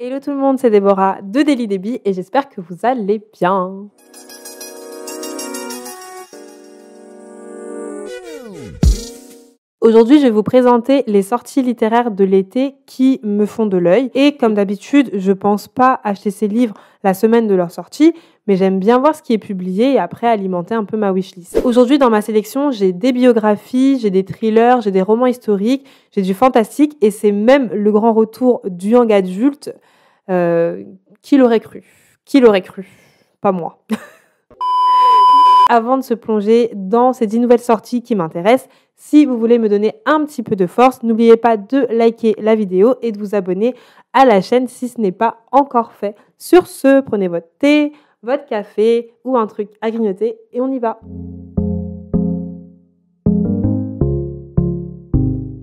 Hello tout le monde, c'est Déborah de Daily Debbie et j'espère que vous allez bien. Aujourd'hui, je vais vous présenter les sorties littéraires de l'été qui me font de l'œil. Et comme d'habitude, je pense pas acheter ces livres la semaine de leur sortie, mais j'aime bien voir ce qui est publié et après alimenter un peu ma wishlist. Aujourd'hui, dans ma sélection, j'ai des biographies, j'ai des thrillers, j'ai des romans historiques, j'ai du fantastique et c'est même le grand retour du young adulte. Qui l'aurait cru? Qui l'aurait cru? Pas moi. Avant de se plonger dans ces 10 nouvelles sorties qui m'intéressent, si vous voulez me donner un petit peu de force, n'oubliez pas de liker la vidéo et de vous abonner à la chaîne si ce n'est pas encore fait. Sur ce, prenez votre thé, votre café ou un truc à grignoter et on y va.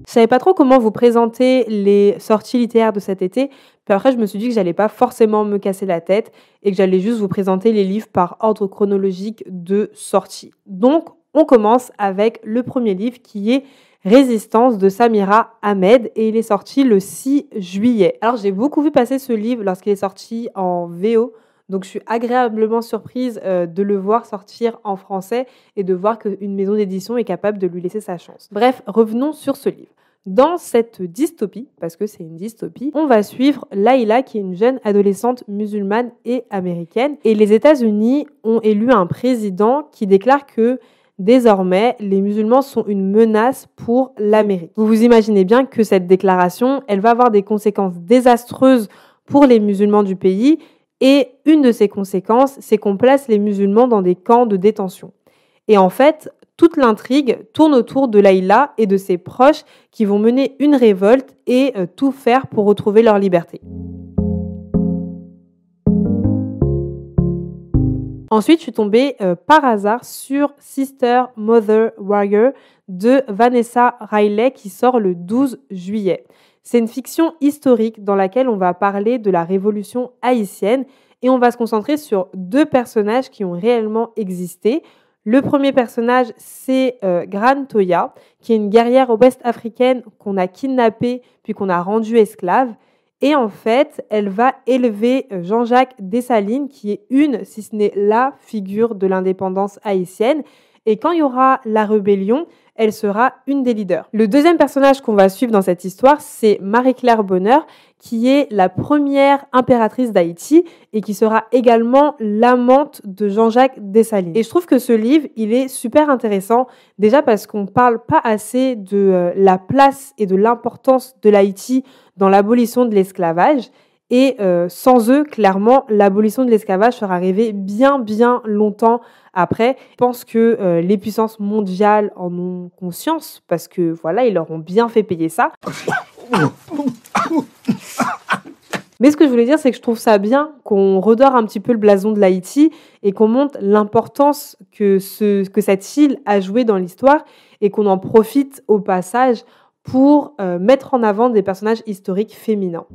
Je savais pas trop comment vous présenter les sorties littéraires de cet été, puis après je me suis dit que j'allais pas forcément me casser la tête et que j'allais juste vous présenter les livres par ordre chronologique de sortie. Donc on commence avec le premier livre qui est Résistance de Samira Ahmed et il est sorti le 6 juillet. Alors j'ai beaucoup vu passer ce livre lorsqu'il est sorti en VO. Donc je suis agréablement surprise de le voir sortir en français et de voir qu'une maison d'édition est capable de lui laisser sa chance. Bref, revenons sur ce livre. Dans cette dystopie, parce que c'est une dystopie, on va suivre Layla qui est une jeune adolescente musulmane et américaine. Et les États-Unis ont élu un président qui déclare que désormais, les musulmans sont une menace pour l'Amérique. Vous vous imaginez bien que cette déclaration, elle va avoir des conséquences désastreuses pour les musulmans du pays. Et une de ces conséquences, c'est qu'on place les musulmans dans des camps de détention. Et en fait, toute l'intrigue tourne autour de Layla et de ses proches qui vont mener une révolte et tout faire pour retrouver leur liberté. Ensuite, je suis tombée par hasard sur Sister, Mother, Warrior de Vanessa Riley qui sort le 12 juillet. C'est une fiction historique dans laquelle on va parler de la révolution haïtienne et on va se concentrer sur deux personnages qui ont réellement existé. Le premier personnage, c'est Gran Toya, qui est une guerrière ouest-africaine qu'on a kidnappée puis qu'on a rendue esclave. Et en fait, elle va élever Jean-Jacques Dessalines, qui est une, si ce n'est la figure de l'indépendance haïtienne. Et quand il y aura la rébellion, elle sera une des leaders. Le deuxième personnage qu'on va suivre dans cette histoire, c'est Marie-Claire Bonheur, qui est la première impératrice d'Haïti et qui sera également l'amante de Jean-Jacques Dessalines. Et je trouve que ce livre, il est super intéressant, déjà parce qu'on parle pas assez de la place et de l'importance de l'Haïti dans l'abolition de l'esclavage. Et sans eux, clairement, l'abolition de l'esclavage sera arrivée bien longtemps après. Je pense que les puissances mondiales en ont conscience parce que voilà, ils leur ont bien fait payer ça. Mais ce que je voulais dire, c'est que je trouve ça bien qu'on redore un petit peu le blason de l'Haïti et qu'on montre l'importance que cette île a joué dans l'histoire et qu'on en profite au passage pour mettre en avant des personnages historiques féminins.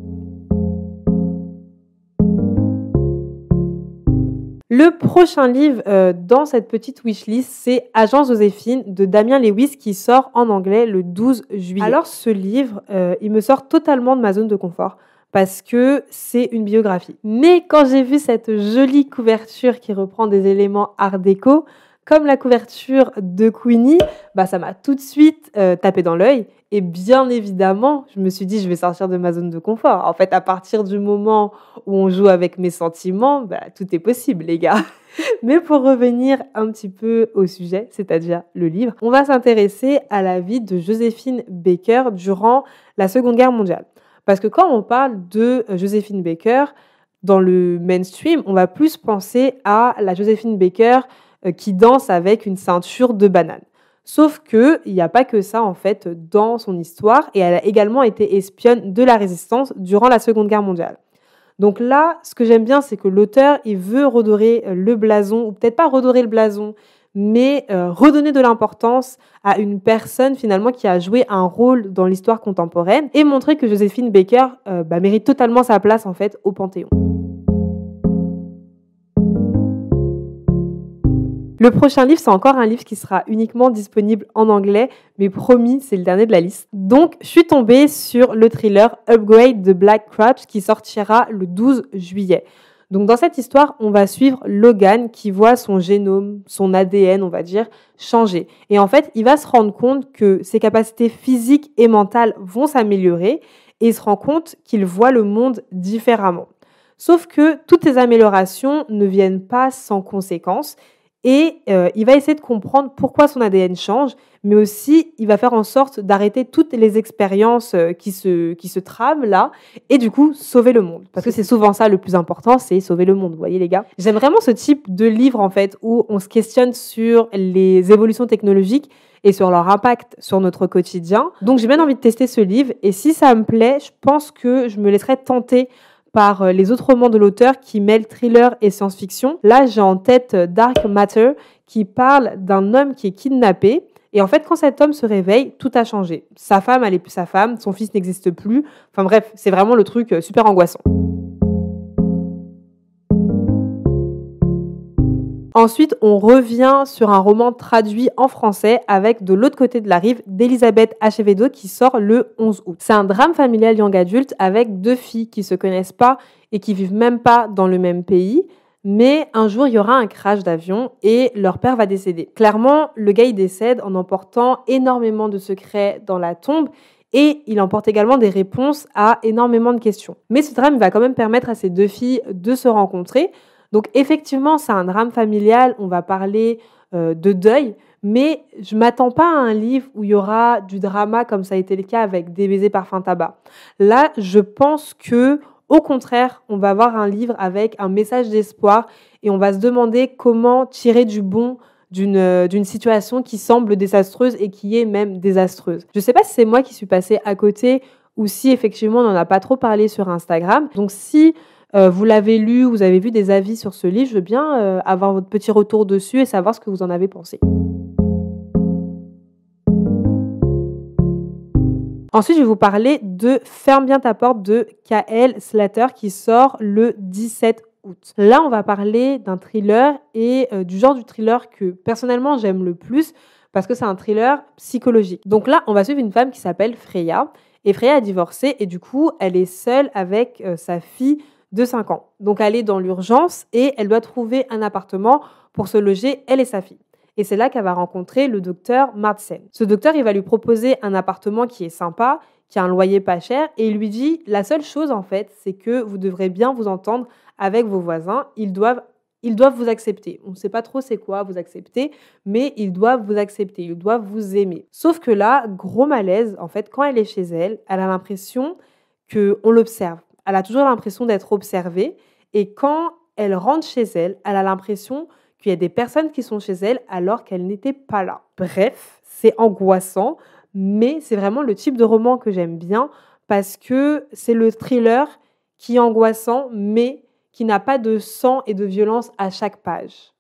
Le prochain livre dans cette petite wishlist, c'est Agent Joséphine de Damien Lewis qui sort en anglais le 12 juillet. Alors ce livre, il me sort totalement de ma zone de confort parce que c'est une biographie. Mais quand j'ai vu cette jolie couverture qui reprend des éléments art déco, comme la couverture de Queenie, ça m'a tout de suite tapé dans l'œil. Et bien évidemment, je me suis dit, je vais sortir de ma zone de confort. En fait, à partir du moment où on joue avec mes sentiments, tout est possible, les gars. Mais pour revenir un petit peu au sujet, c'est-à-dire le livre, on va s'intéresser à la vie de Joséphine Baker durant la Seconde Guerre mondiale. Parce que quand on parle de Joséphine Baker, dans le mainstream, on va plus penser à la Joséphine Baker qui danse avec une ceinture de banane. Sauf qu'il n'y a pas que ça, en fait, dans son histoire. Et elle a également été espionne de la résistance durant la Seconde Guerre mondiale. Donc là, ce que j'aime bien, c'est que l'auteur, il veut redorer le blason, ou peut-être pas redorer le blason, mais redonner de l'importance à une personne, finalement, qui a joué un rôle dans l'histoire contemporaine et montrer que Joséphine Baker mérite totalement sa place, en fait, au Panthéon. Le prochain livre, c'est encore un livre qui sera uniquement disponible en anglais, mais promis, c'est le dernier de la liste. Donc, je suis tombée sur le thriller Upgrade de Black Crabs qui sortira le 12 juillet. Donc, dans cette histoire, on va suivre Logan qui voit son génome, son ADN, on va dire, changer. Et en fait, il va se rendre compte que ses capacités physiques et mentales vont s'améliorer et il se rend compte qu'il voit le monde différemment. Sauf que toutes ces améliorations ne viennent pas sans conséquences et il va essayer de comprendre pourquoi son ADN change, mais aussi il va faire en sorte d'arrêter toutes les expériences qui se trament là et du coup sauver le monde. Parce que c'est souvent ça le plus important, c'est sauver le monde, vous voyez les gars. J'aime vraiment ce type de livre en fait où on se questionne sur les évolutions technologiques et sur leur impact sur notre quotidien. Donc j'ai bien envie de tester ce livre et si ça me plaît, je pense que je me laisserai tenter par les autres romans de l'auteur qui mêlent thriller et science-fiction. Là, j'ai en tête Dark Matter qui parle d'un homme qui est kidnappé. Et en fait, quand cet homme se réveille, tout a changé. Sa femme, elle n'est plus sa femme, son fils n'existe plus. Enfin bref, c'est vraiment le truc super angoissant. Ensuite, on revient sur un roman traduit en français avec De l'autre côté de la rive d'Elisabeth Acevedo qui sort le 11 août. C'est un drame familial young adulte avec deux filles qui se connaissent pas et qui vivent même pas dans le même pays. Mais un jour, il y aura un crash d'avion et leur père va décéder. Clairement, le gars, il décède en emportant énormément de secrets dans la tombe et il emporte également des réponses à énormément de questions. Mais ce drame va quand même permettre à ces deux filles de se rencontrer. Donc effectivement, c'est un drame familial, on va parler de deuil, mais je m'attends pas à un livre où il y aura du drama comme ça a été le cas avec Des baisers parfum tabac. Là, je pense que au contraire, on va avoir un livre avec un message d'espoir et on va se demander comment tirer du bon d'une situation qui semble désastreuse et qui est même désastreuse. Je sais pas si c'est moi qui suis passée à côté ou si effectivement on n'en a pas trop parlé sur Instagram. Donc si vous l'avez lu, vous avez vu des avis sur ce livre, je veux bien avoir votre petit retour dessus et savoir ce que vous en avez pensé. Ensuite, je vais vous parler de Ferme bien ta porte de K.L. Slater qui sort le 17 août. Là, on va parler d'un thriller et du genre du thriller que personnellement j'aime le plus parce que c'est un thriller psychologique. Donc là, on va suivre une femme qui s'appelle Freya et Freya a divorcé et du coup, elle est seule avec sa fille de 5 ans. Donc elle est dans l'urgence et elle doit trouver un appartement pour se loger, elle et sa fille. Et c'est là qu'elle va rencontrer le docteur Madsen. Ce docteur, il va lui proposer un appartement qui est sympa, qui a un loyer pas cher, et il lui dit, la seule chose en fait, c'est que vous devrez bien vous entendre avec vos voisins, ils doivent vous accepter. On ne sait pas trop c'est quoi vous accepter, mais ils doivent vous accepter, ils doivent vous aimer. Sauf que là, gros malaise, en fait, quand elle est chez elle, elle a l'impression qu'on l'observe. Elle a toujours l'impression d'être observée, et quand elle rentre chez elle, elle a l'impression qu'il y a des personnes qui sont chez elle alors qu'elles n'étaient pas là. Bref, c'est angoissant, mais c'est vraiment le type de roman que j'aime bien parce que c'est le thriller qui est angoissant, mais qui n'a pas de sang et de violence à chaque page.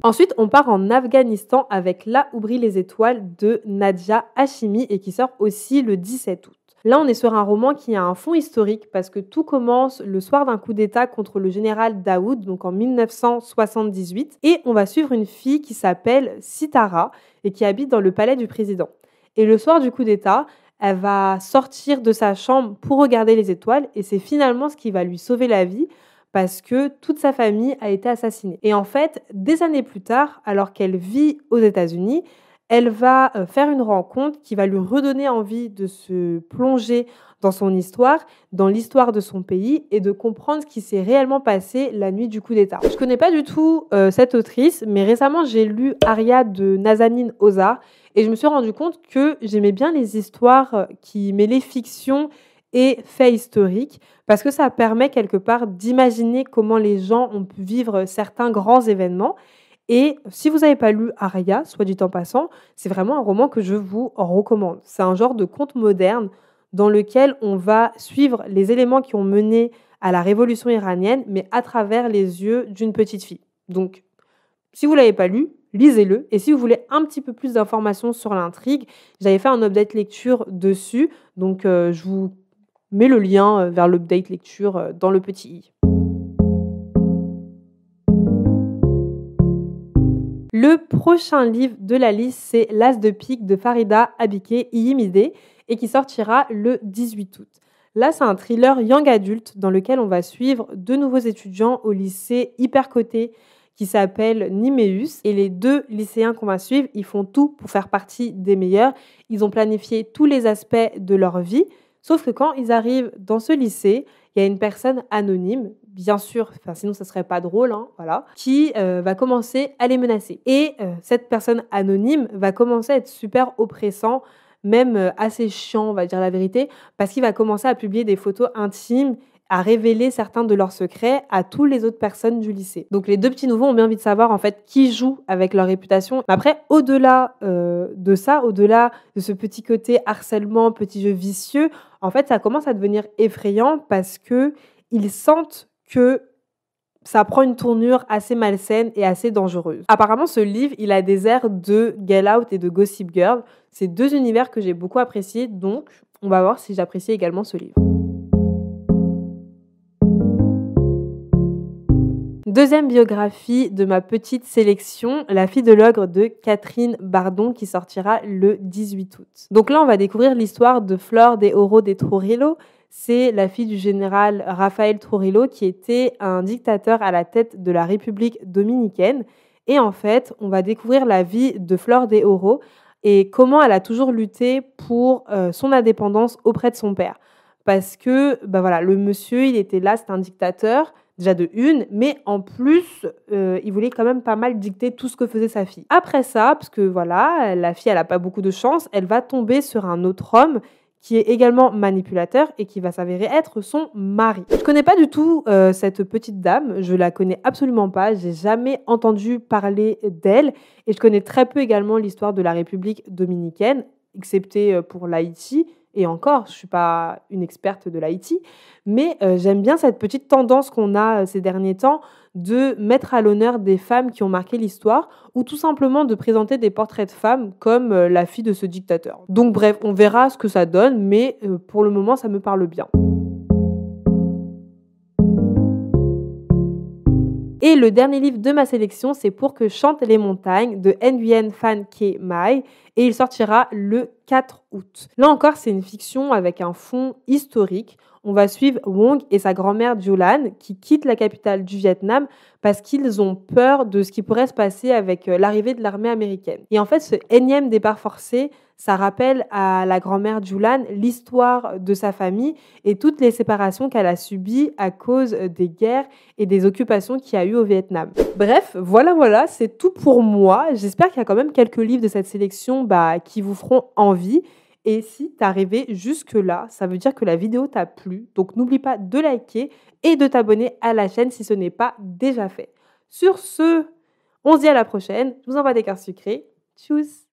Ensuite, on part en Afghanistan avec Là où brillent les étoiles de Nadia Hashimi et qui sort aussi le 17 août. Là, on est sur un roman qui a un fond historique parce que tout commence le soir d'un coup d'État contre le général Daoud, donc en 1978. Et on va suivre une fille qui s'appelle Sitara et qui habite dans le palais du président. Et le soir du coup d'État, elle va sortir de sa chambre pour regarder les étoiles et c'est finalement ce qui va lui sauver la vie parce que toute sa famille a été assassinée. Et en fait, des années plus tard, alors qu'elle vit aux États-Unis, elle va faire une rencontre qui va lui redonner envie de se plonger dans son histoire, dans l'histoire de son pays et de comprendre ce qui s'est réellement passé la nuit du coup d'État. Je ne connais pas du tout cette autrice, mais récemment j'ai lu Aria de Nazanin Ozar et je me suis rendu compte que j'aimais bien les histoires qui mêlaient fiction et faits historiques parce que ça permet quelque part d'imaginer comment les gens ont pu vivre certains grands événements. Et si vous n'avez pas lu Aria, soit dit en passant, c'est vraiment un roman que je vous recommande. C'est un genre de conte moderne dans lequel on va suivre les éléments qui ont mené à la révolution iranienne, mais à travers les yeux d'une petite fille. Donc, si vous ne l'avez pas lu, lisez-le. Et si vous voulez un petit peu plus d'informations sur l'intrigue, j'avais fait un update lecture dessus. Donc, je vous mets le lien vers l'update lecture dans le petit i. Le prochain livre de la liste, c'est L'As de pique de Farida Abike Iyimide et qui sortira le 18 août. Là, c'est un thriller young adulte dans lequel on va suivre deux nouveaux étudiants au lycée hyper coté qui s'appelle Niméus. Et les deux lycéens qu'on va suivre, ils font tout pour faire partie des meilleurs. Ils ont planifié tous les aspects de leur vie. Sauf que quand ils arrivent dans ce lycée, il y a une personne anonyme, bien sûr, sinon ça serait pas drôle, hein, voilà, qui va commencer à les menacer. Et cette personne anonyme va commencer à être super oppressant, même assez chiant, on va dire la vérité, parce qu'il va commencer à publier des photos intimes, à révéler certains de leurs secrets à toutes les autres personnes du lycée. Donc les deux petits nouveaux ont bien envie de savoir en fait qui joue avec leur réputation. Mais après, au-delà de ça, au-delà de ce petit côté harcèlement, petit jeu vicieux, en fait, ça commence à devenir effrayant parce que ils sentent que ça prend une tournure assez malsaine et assez dangereuse. Apparemment, ce livre, il a des airs de Get Out et de Gossip Girl. C'est deux univers que j'ai beaucoup appréciés, donc on va voir si j'apprécie également ce livre. Deuxième biographie de ma petite sélection, La fille de l'ogre de Catherine Bardon qui sortira le 18 août. Donc là, on va découvrir l'histoire de Flor de Ouro de Trujillo. C'est la fille du général Rafael Trujillo qui était un dictateur à la tête de la République dominicaine. Et en fait, on va découvrir la vie de Flor de Ouro et comment elle a toujours lutté pour son indépendance auprès de son père. Parce que voilà, le monsieur, il était là, c'est un dictateur, déjà de une, mais en plus, il voulait quand même pas mal dicter tout ce que faisait sa fille. Après ça, parce que voilà, la fille, elle n'a pas beaucoup de chance, elle va tomber sur un autre homme qui est également manipulateur et qui va s'avérer être son mari. Je connais pas du tout cette petite dame, je la connais absolument pas, j'ai jamais entendu parler d'elle et je connais très peu également l'histoire de la République dominicaine, excepté pour l'Haïti. Et encore, je ne suis pas une experte de l'Haïti, mais j'aime bien cette petite tendance qu'on a ces derniers temps de mettre à l'honneur des femmes qui ont marqué l'histoire ou tout simplement de présenter des portraits de femmes comme la fille de ce dictateur. Donc bref, on verra ce que ça donne, mais pour le moment, ça me parle bien. Et le dernier livre de ma sélection, c'est Pour que chantent les montagnes de Nguyen Phan Ke Mai et il sortira le 4 août. Là encore, c'est une fiction avec un fond historique. On va suivre Wong et sa grand-mère Julan qui quittent la capitale du Vietnam parce qu'ils ont peur de ce qui pourrait se passer avec l'arrivée de l'armée américaine. Et en fait, ce énième départ forcé, ça rappelle à la grand-mère Julan l'histoire de sa famille et toutes les séparations qu'elle a subies à cause des guerres et des occupations qu'il y a eu au Vietnam. Bref, voilà, c'est tout pour moi. J'espère qu'il y a quand même quelques livres de cette sélection qui vous feront envie. Et si t'es arrivé jusque-là, ça veut dire que la vidéo t'a plu. Donc n'oublie pas de liker et de t'abonner à la chaîne si ce n'est pas déjà fait. Sur ce, on se dit à la prochaine. Je vous envoie des cartes sucrées. Tchuss!